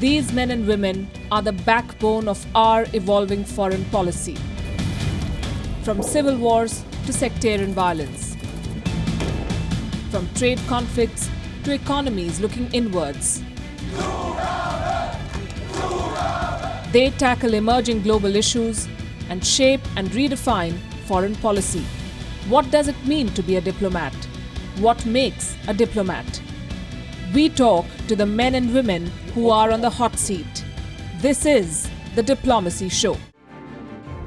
These men and women are the backbone of our evolving foreign policy. From civil wars to sectarian violence. From trade conflicts to economies looking inwards. They tackle emerging global issues and shape and redefine foreign policy. What does it mean to be a diplomat? What makes a diplomat? We talk to the men and women who are on the hot seat. This is the Diplomacy Show.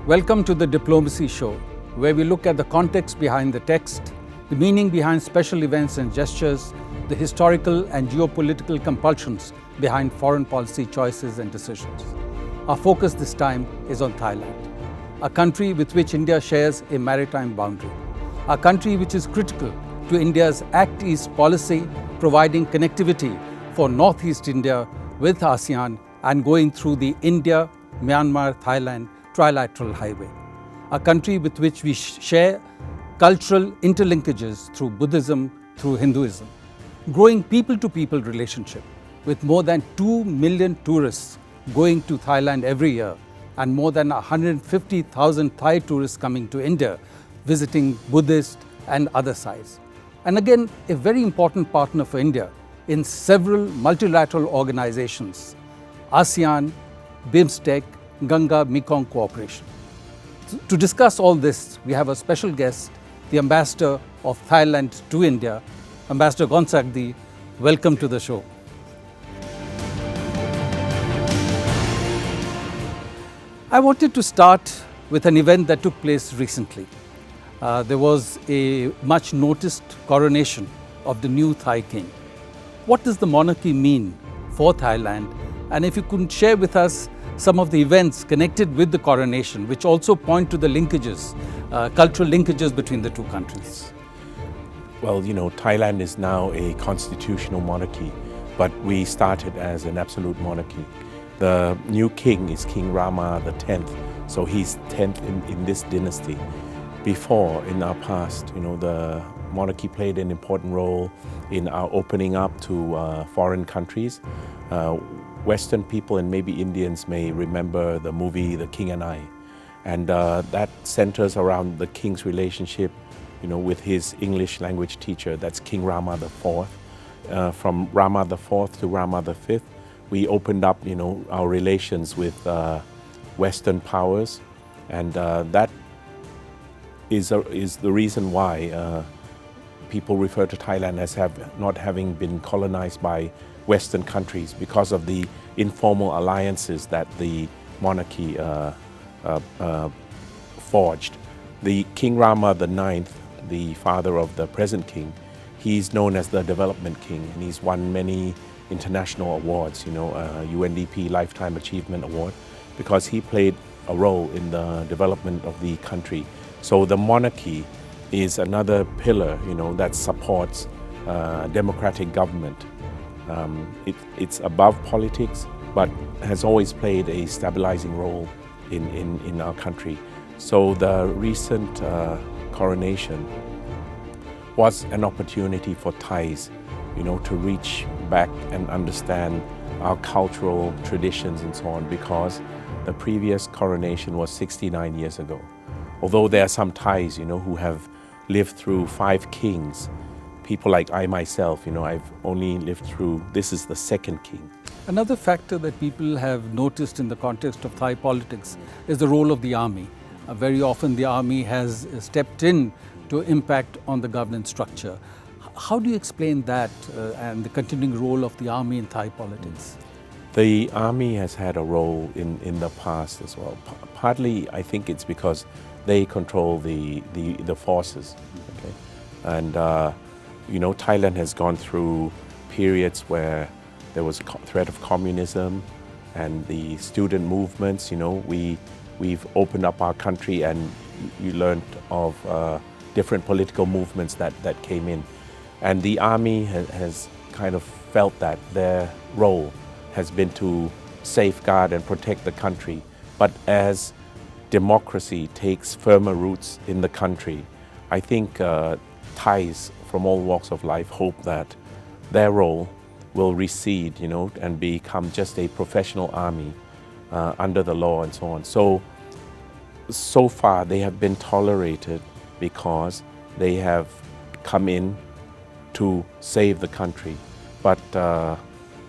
Welcome to the Diplomacy Show, where we look at the context behind the text, the meaning behind special events and gestures, the historical and geopolitical compulsions behind foreign policy choices and decisions. Our focus this time is on Thailand, a country with which India shares a maritime boundary, a country which is critical to India's Act East policy, providing connectivity for Northeast India with ASEAN and going through the India-Myanmar-Thailand trilateral highway, a country with which we share cultural interlinkages through Buddhism, through Hinduism, growing people-to-people relationship with more than 2 million tourists going to Thailand every year and more than 150,000 Thai tourists coming to India, visiting Buddhist and other sites. And again, a very important partner for India in several multilateral organizations, ASEAN, BIMSTEC, Ganga-Mekong cooperation. To discuss all this, we have a special guest, the Ambassador of Thailand to India, Ambassador Gongsakdi. Welcome to the show. I wanted to start with an event that took place recently. There was a much noticed coronation of the new Thai king. What does the monarchy mean for Thailand? And if you could share with us some of the events connected with the coronation, which also point to the linkages, cultural linkages between the two countries. Well, Thailand is now a constitutional monarchy, but we started as an absolute monarchy. The new king is King Rama X, so he's 10th in this dynasty. Before, in our past, the monarchy played an important role in our opening up to foreign countries. Western people and maybe Indians may remember the movie The King and I. And that centers around the king's relationship with his English language teacher, that's King Rama IV. From Rama IV to Rama V, we opened up our relations with Western powers, and that is the reason why people refer to Thailand as not having been colonized by Western countries, because of the informal alliances that the monarchy forged. The King Rama IX, the father of the present king, he's known as the development king, and he's won many international awards, UNDP Lifetime Achievement Award, because he played a role in the development of the country. So the monarchy is another pillar, that supports democratic government. It's above politics, but has always played a stabilizing role in our country. So the recent coronation was an opportunity for Thais, to reach back and understand our cultural traditions and so on, because the previous coronation was 69 years ago. Although there are some Thais, who have lived through 5 kings, people like I myself, I've only lived through, this is the 2nd king. Another factor that people have noticed in the context of Thai politics is the role of the army. Very often the army has stepped in to impact on the governance structure. How do you explain that and the continuing role of the army in Thai politics? The army has had a role in the past as well. Partly, I think it's because they control the forces. Okay? And, Thailand has gone through periods where there was threat of communism and the student movements. We've opened up our country, and you learned of different political movements that came in. And the army has kind of felt that their role has been to safeguard and protect the country. But as democracy takes firmer roots in the country, I think Thais from all walks of life hope that their role will recede, and become just a professional army under the law and so on. So far they have been tolerated because they have come in to save the country. But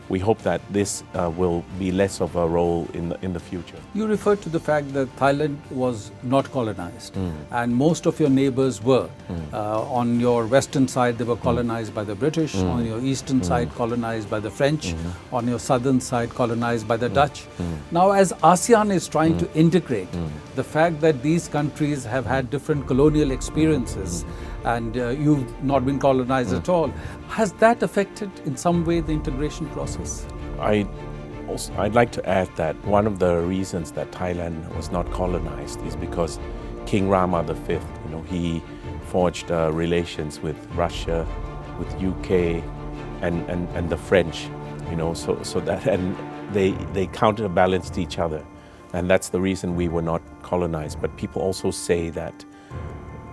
we hope that this will be less of a role in the future. You referred to the fact that Thailand was not colonized, and most of your neighbors were. On your western side, they were colonized by the British. On your eastern side, colonized by the French. On your southern side, colonized by the Dutch. Now, as ASEAN is trying to integrate, the fact that these countries have had different colonial experiences and you've not been colonized at all, has that affected in some way the integration process? I'd like to add that one of the reasons that Thailand was not colonized is because King Rama V, he forged relations with Russia, with UK, and the French, so that, and they counterbalanced each other, and that's the reason we were not colonized. But people also say that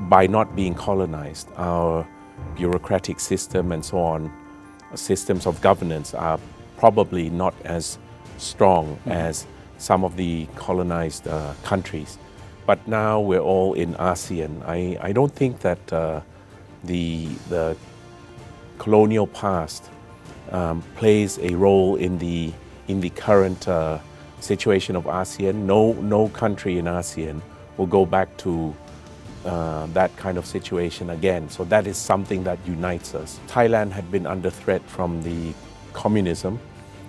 by not being colonized, our bureaucratic system and so on, systems of governance are probably not as strong as some of the colonized countries. But now we're all in ASEAN. I don't think that the colonial past plays a role in the current situation of ASEAN. No country in ASEAN will go back to that kind of situation again. So that is something that unites us. Thailand had been under threat from the communism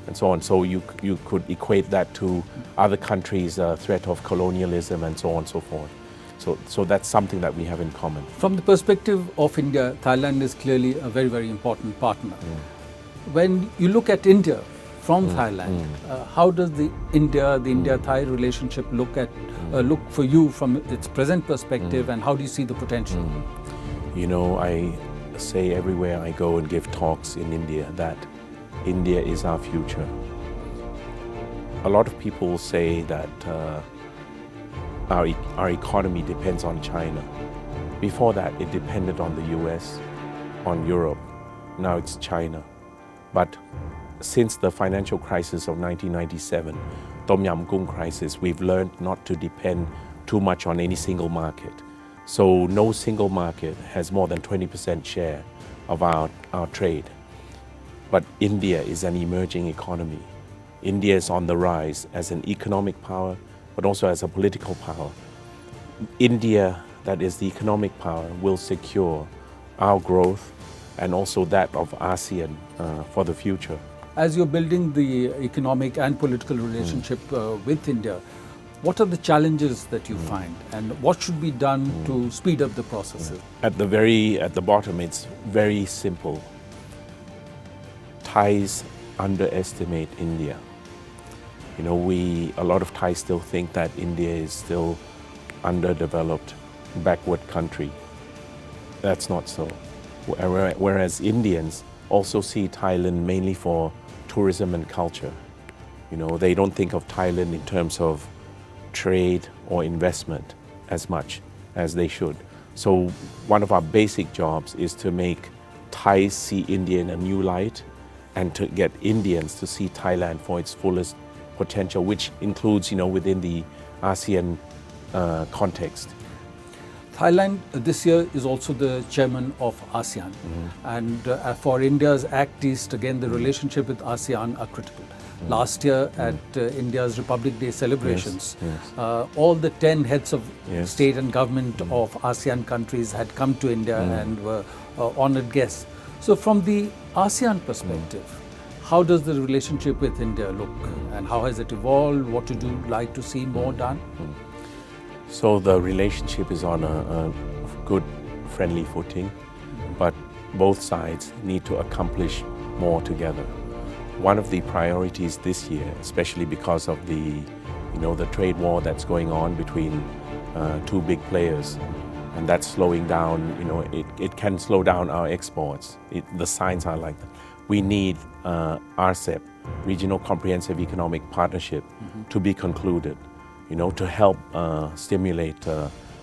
and so on. So you could equate that to other countries' threat of colonialism and so on and so forth. So that's something that we have in common. From the perspective of India, Thailand is clearly a very, very important partner. When you look at India from Thailand, how does the India-Thai relationship look for you from its present perspective, and how do you see the potential? I say everywhere I go and give talks in India that India is our future. A lot of people say that our economy depends on China. Before that, it depended on the US, on Europe. Now it's China. But since the financial crisis of 1997, Tom Yam Goong crisis, we've learned not to depend too much on any single market. So no single market has more than 20% share of our trade. But India is an emerging economy. India is on the rise as an economic power, but also as a political power. India, that is the economic power, will secure our growth and also that of ASEAN for the future. As you're building the economic and political relationship with India, what are the challenges that you find, and what should be done to speed up the processes? At the bottom, it's very simple. Thais underestimate India. A lot of Thais still think that India is still underdeveloped, backward country. That's not so. Whereas Indians also see Thailand mainly for tourism and culture. They don't think of Thailand in terms of trade or investment as much as they should. So one of our basic jobs is to make Thais see India in a new light and to get Indians to see Thailand for its fullest potential, which includes, within the ASEAN context. Thailand this year is also the chairman of ASEAN, and for India's Act East, again, the relationship with ASEAN are critical. Last year at India's Republic Day celebrations, all the 10 heads of state and government of ASEAN countries had come to India and were honored guests. So from the ASEAN perspective, how does the relationship with India look, and how has it evolved? What would you like to see more done? So the relationship is on a good, friendly footing, but both sides need to accomplish more together. One of the priorities this year, especially because of the trade war that's going on between two big players, and that's slowing down, it can slow down our exports. The signs are like that. We need RCEP, Regional Comprehensive Economic Partnership, to be concluded, to help stimulate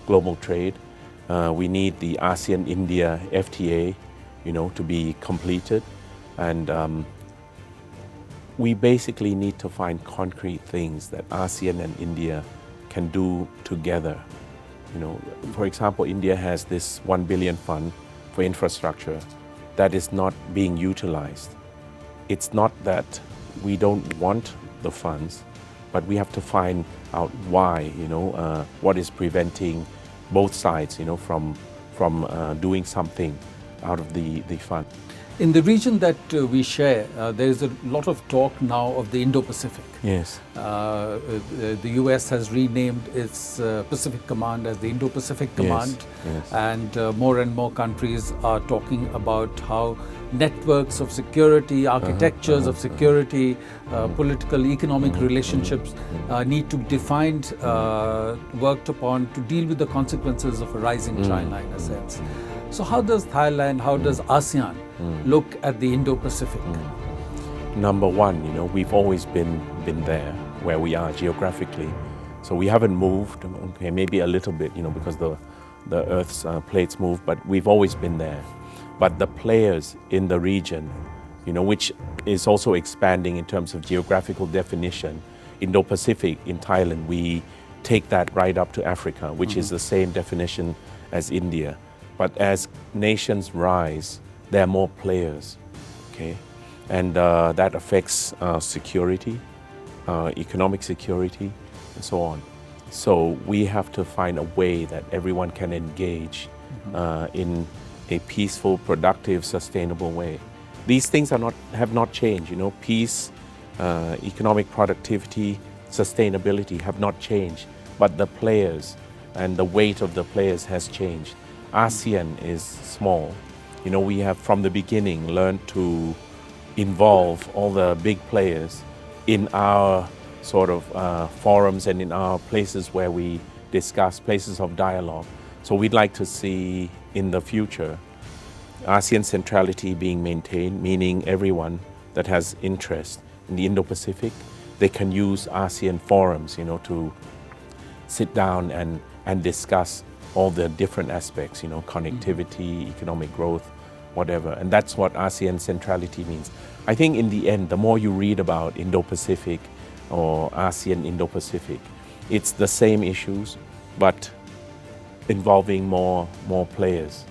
global trade. We need the ASEAN-India FTA, to be completed. And we basically need to find concrete things that ASEAN and India can do together. For example, India has this 1 billion fund for infrastructure that is not being utilized. It's not that we don't want the funds, but we have to find out why, what is preventing both sides, from doing something out of the fund. In the region that we share, there is a lot of talk now of the Indo-Pacific. Yes. The US has renamed its Pacific Command as the Indo-Pacific Command. Yes. And more and more countries are talking about how networks of security, architectures of security, political, economic relationships need to be defined, worked upon to deal with the consequences of a rising China in a sense. So how does Thailand, how does ASEAN look at the Indo-Pacific? Number one, we've always been there where we are geographically. So we haven't moved, okay, maybe a little bit, because the Earth's plates move, but we've always been there. But the players in the region, which is also expanding in terms of geographical definition, Indo-Pacific in Thailand, we take that right up to Africa, which is the same definition as India. But as nations rise, there are more players, okay? And that affects security, economic security, and so on. So we have to find a way that everyone can engage in a peaceful, productive, sustainable way. These things have not changed, peace, economic productivity, sustainability have not changed, but the players and the weight of the players has changed. ASEAN is small. We have from the beginning learned to involve all the big players in our sort of forums and in our places where we discuss, places of dialogue. So we'd like to see in the future ASEAN centrality being maintained, meaning everyone that has interest in the Indo-Pacific, they can use ASEAN forums, to sit down and discuss all the different aspects, connectivity, economic growth, whatever. And that's what ASEAN centrality means. I think in the end, the more you read about Indo-Pacific or ASEAN Indo-Pacific, it's the same issues, but involving more players.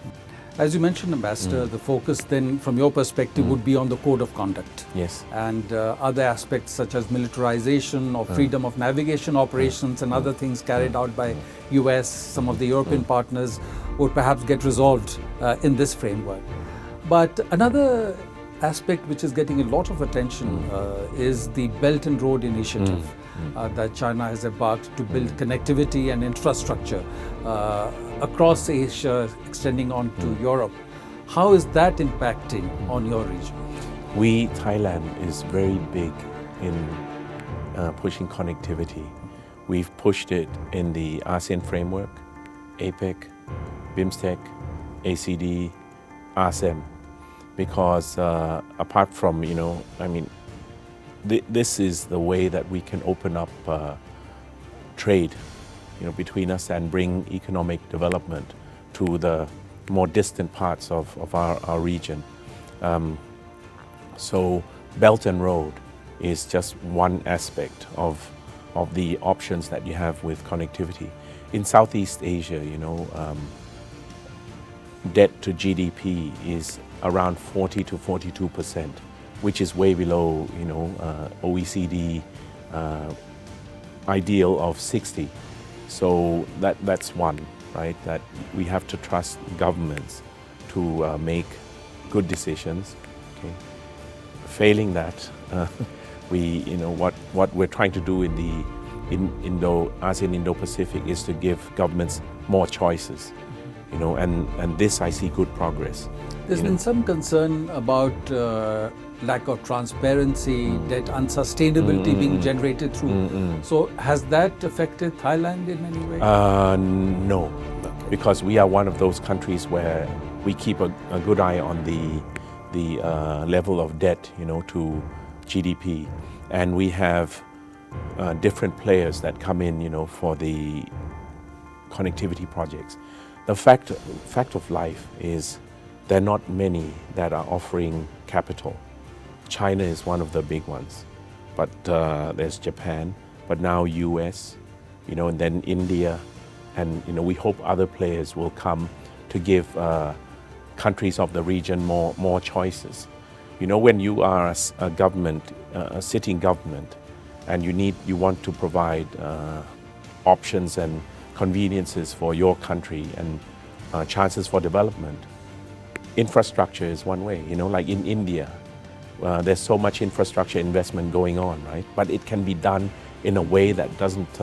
As you mentioned, Ambassador, the focus then from your perspective would be on the code of conduct. Yes. And other aspects such as militarization or freedom of navigation operations and other things carried out by US, some of the European partners would perhaps get resolved in this framework. But another aspect which is getting a lot of attention is the Belt and Road Initiative that China has embarked to build connectivity and infrastructure across Asia, extending on to Europe. How is that impacting on your region? Thailand is very big in pushing connectivity. We've pushed it in the ASEAN framework, APEC, BIMSTEC, ACD, ASEM, because apart from, this is the way that we can open up trade, between us and bring economic development to the more distant parts of our region. So Belt and Road is just one aspect of the options that you have with connectivity. In Southeast Asia, debt to GDP is around 40 to 42%, which is way below, OECD ideal of 60. So that's one, right? That we have to trust governments to make good decisions. Okay. Failing that, what we're trying to do in the ASEAN Indo-Pacific is to give governments more choices, and this I see good progress. There's been some concern about lack of transparency, debt unsustainability being generated through. So has that affected Thailand in any way? No, because we are one of those countries where we keep a good eye on the level of debt, to GDP, and we have different players that come in, for the connectivity projects. The fact of life is there are not many that are offering capital. China is one of the big ones. but there's Japan, but now US, and then India, and we hope other players will come to give countries of the region more choices. When you are a government, a sitting government, and you want to provide options and conveniences for your country and chances for development, infrastructure is one way. Like in India, there's so much infrastructure investment going on, right? But it can be done in a way that doesn't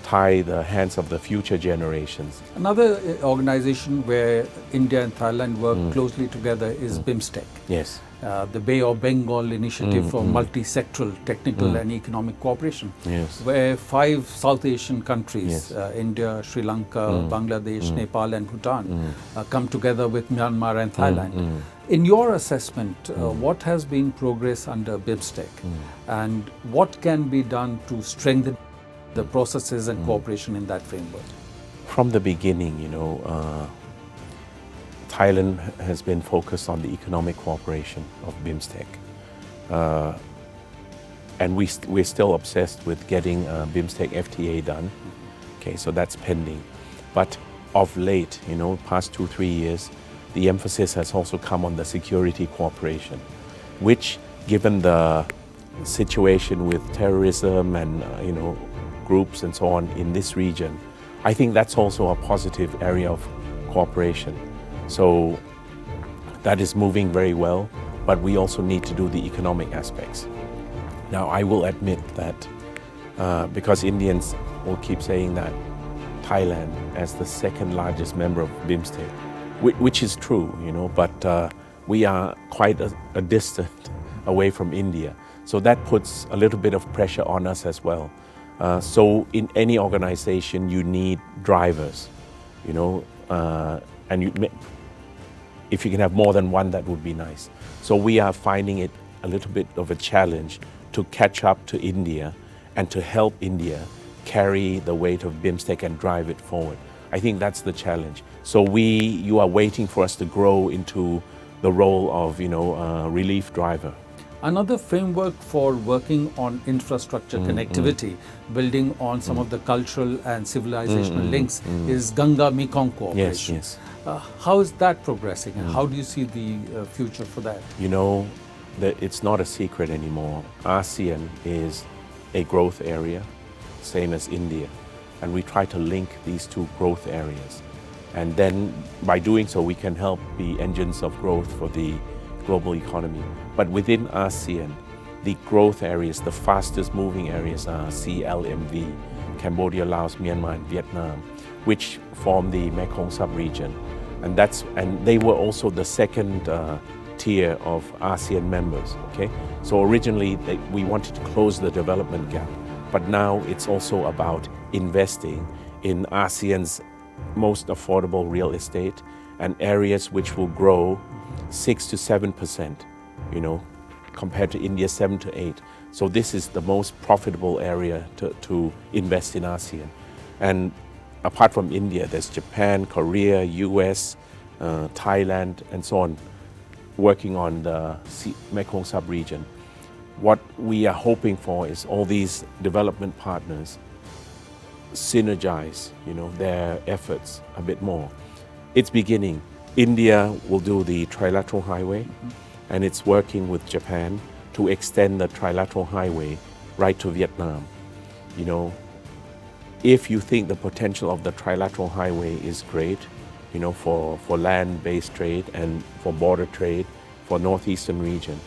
tie the hands of the future generations. Another organization where India and Thailand work closely together is BIMSTEC. Yes. The Bay of Bengal initiative for multi-sectoral technical and economic cooperation, Yes. where 5 South Asian countries, Yes. India, Sri Lanka, Bangladesh, Nepal and Bhutan, come together with Myanmar and Thailand. In your assessment, what has been progress under BIMSTEC and what can be done to strengthen the processes and cooperation in that framework? From the beginning, Thailand has been focused on the economic cooperation of BIMSTEC. And we're still obsessed with getting BIMSTEC FTA done. Okay, so that's pending. But of late, past 2-3 years, the emphasis has also come on the security cooperation, which, given the situation with terrorism and groups and so on in this region, I think that's also a positive area of cooperation. So that is moving very well, but we also need to do the economic aspects. Now, I will admit that because Indians will keep saying that Thailand as the second largest member of BIMSTEC, which is true, but we are quite a distance away from India. So that puts a little bit of pressure on us as well. So in any organization, you need drivers, and if you can have more than one, that would be nice. So we are finding it a little bit of a challenge to catch up to India and to help India carry the weight of BIMSTEC and drive it forward. I think that's the challenge. So you are waiting for us to grow into the role of, relief driver. Another framework for working on infrastructure connectivity, building on some of the cultural and civilizational links, is Ganga-Mekong cooperation. Yes. How is that progressing, and how do you see the future for that? It's not a secret anymore. ASEAN is a growth area, same as India, and we try to link these two growth areas. And then by doing so, we can help be engines of growth for the global economy. But within ASEAN, the growth areas, the fastest moving areas are CLMV, Cambodia, Laos, Myanmar, and Vietnam, which form the Mekong Subregion. And they were also the second tier of ASEAN members, okay? So originally, we wanted to close the development gap, but now it's also about investing in ASEAN's most affordable real estate and areas which will grow 6 to 7%, compared to India 7 to 8. So this is the most profitable area to invest in ASEAN. And apart from India, there's Japan, Korea, US, Thailand, and so on, working on the Mekong Subregion. What we are hoping for is all these development partners synergize, their efforts a bit more. It's beginning. India will do the trilateral highway, and it's working with Japan to extend the trilateral highway right to Vietnam. If you think the potential of the trilateral highway is great, for land-based trade and for border trade for northeastern region,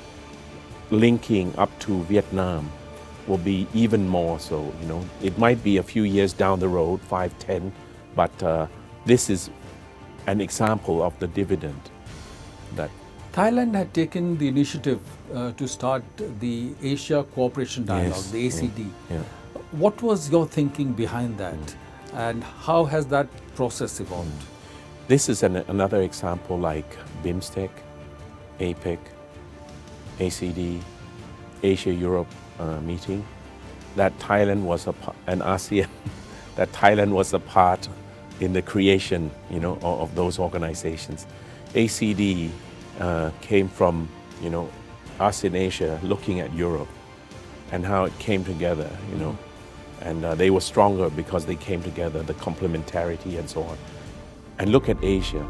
linking up to Vietnam will be even more so. It might be a few years down the road, 5, 10, but this is an example of the dividend that Thailand had taken the initiative to start the Asia Cooperation Dialogue, Yes, the ACD. yeah. What was your thinking behind that, and how has that process evolved? This is another example like BIMSTEC, APEC, ACD, Asia-Europe meeting, that Thailand was an ASEAN, that Thailand was a part in the creation, of those organizations. ACD came from, us in Asia looking at Europe and how it came together, you know. And they were stronger because they came together, the complementarity and so on. And look at Asia,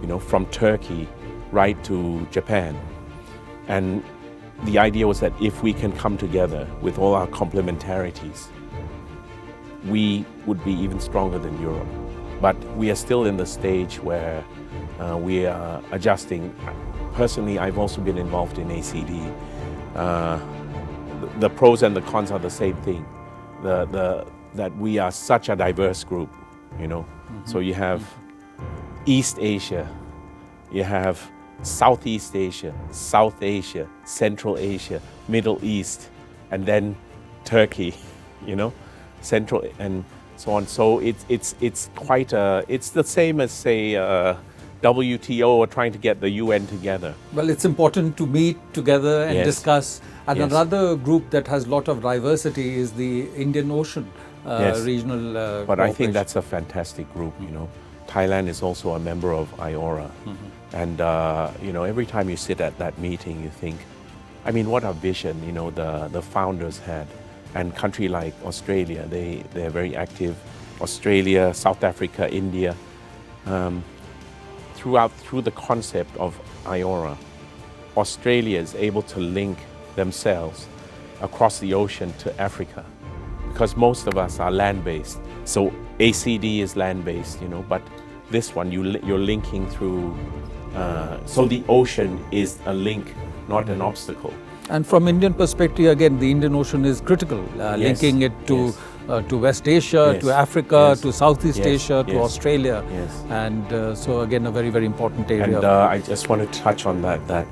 you know, from Turkey right to Japan. And the idea was that if we can come together with all our complementarities, we would be even stronger than Europe. But we are still in the stage where we are adjusting. Personally, I've also been involved in ACD. The pros and the cons are the same thing. That we are such a diverse group, you know. So you have East Asia, you have Southeast Asia, South Asia, Central Asia, Middle East, and then Turkey, you know, Central and so on. So it's quite it's the same as say WTO or trying to get the UN together. Well, it's important to meet together and Yes. discuss. And Yes. another group that has a lot of diversity is the Indian Ocean Yes. regional But I think cooperation. that's a fantastic group, you know. Thailand is also a member of IORA. And, you know, every time you sit at that meeting, you think, I mean, what a vision, you know, the founders had. And country like Australia, they're very active. Australia, South Africa, India. Through the concept of IORA, Australia is able to link themselves across the ocean to Africa, because most of us are land-based. So ACD is land-based, you know, but this one you're linking through. So the ocean is a link, not an obstacle. And from Indian perspective, again, the Indian Ocean is critical, linking it to West Asia, Yes. to Africa, Yes. to Southeast Yes. Asia, to Yes. Australia. Yes. And so again, a very, very important area. And I just want to touch on that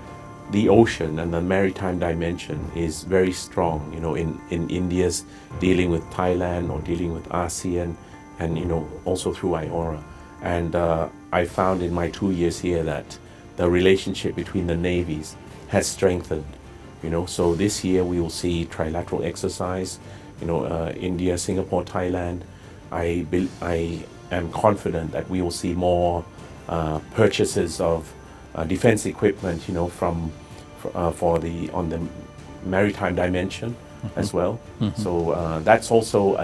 the ocean and the maritime dimension is very strong, you know, in India's dealing with Thailand or dealing with ASEAN, and, you know, also through IORA. And I found in my 2 years here that the relationship between the navies has strengthened, you know. So this year we will see trilateral exercise, you know, India, Singapore, Thailand. I am confident that we will see more purchases of defense equipment, you know, on the maritime dimension as well. So that's also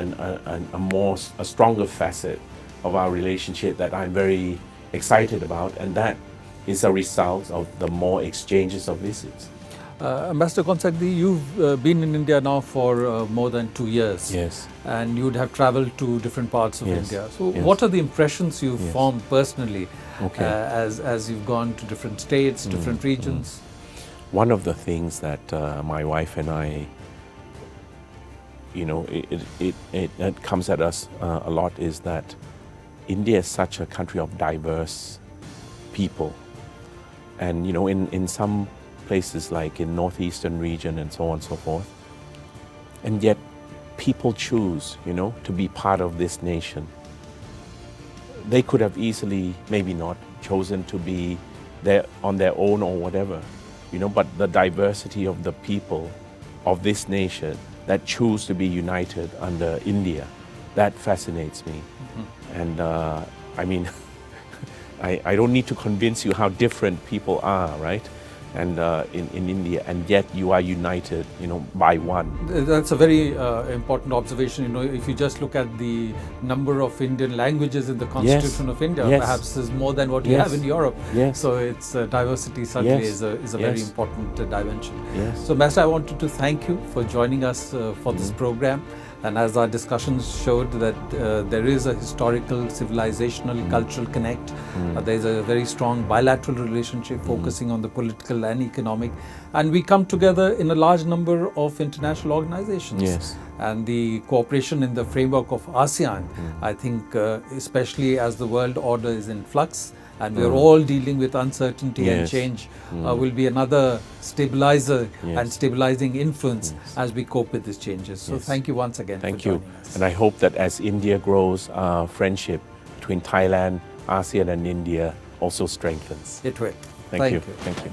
a stronger facet of our relationship that I'm very excited about, and that is a result of the more exchanges of visits. Ambassador Gongsakdi, you've been in India now for more than 2 years. Yes. And you'd have traveled to different parts of Yes. India. So Yes. what are the impressions you've Yes. formed personally Okay. as you've gone to different states, different regions? One of the things that my wife and I, you know, it comes at us a lot is that India is such a country of diverse people. And, you know, in some places like in northeastern region and so on and so forth, and yet people choose, you know, to be part of this nation. They could have easily, maybe not, chosen to be there on their own or whatever, you know, but the diversity of the people of this nation that choose to be united under India, that fascinates me. And I mean, I don't need to convince you how different people are, right? And in India, and yet you are united, you know, by one. That's a very important observation. You know, if you just look at the number of Indian languages in the Constitution of India, Yes. perhaps is more than what you Yes. have in Europe. Yes. So it's diversity certainly Yes. is a very Yes. important dimension. Yes. So, Master, I wanted to thank you for joining us for this program. And as our discussions showed that there is a historical, civilizational, cultural connect. There is a very strong bilateral relationship focusing on the political and economic. And we come together in a large number of international organizations. Yes. And the cooperation in the framework of ASEAN, I think, especially as the world order is in flux, and we are all dealing with uncertainty and Yes. change, will be another stabilizer Yes. and stabilizing influence as we cope with these changes. So Yes. thank you once again Thank for you. joining us. And I hope that as India grows, our friendship between Thailand, ASEAN and India also strengthens. It will. Thank you. Thank you.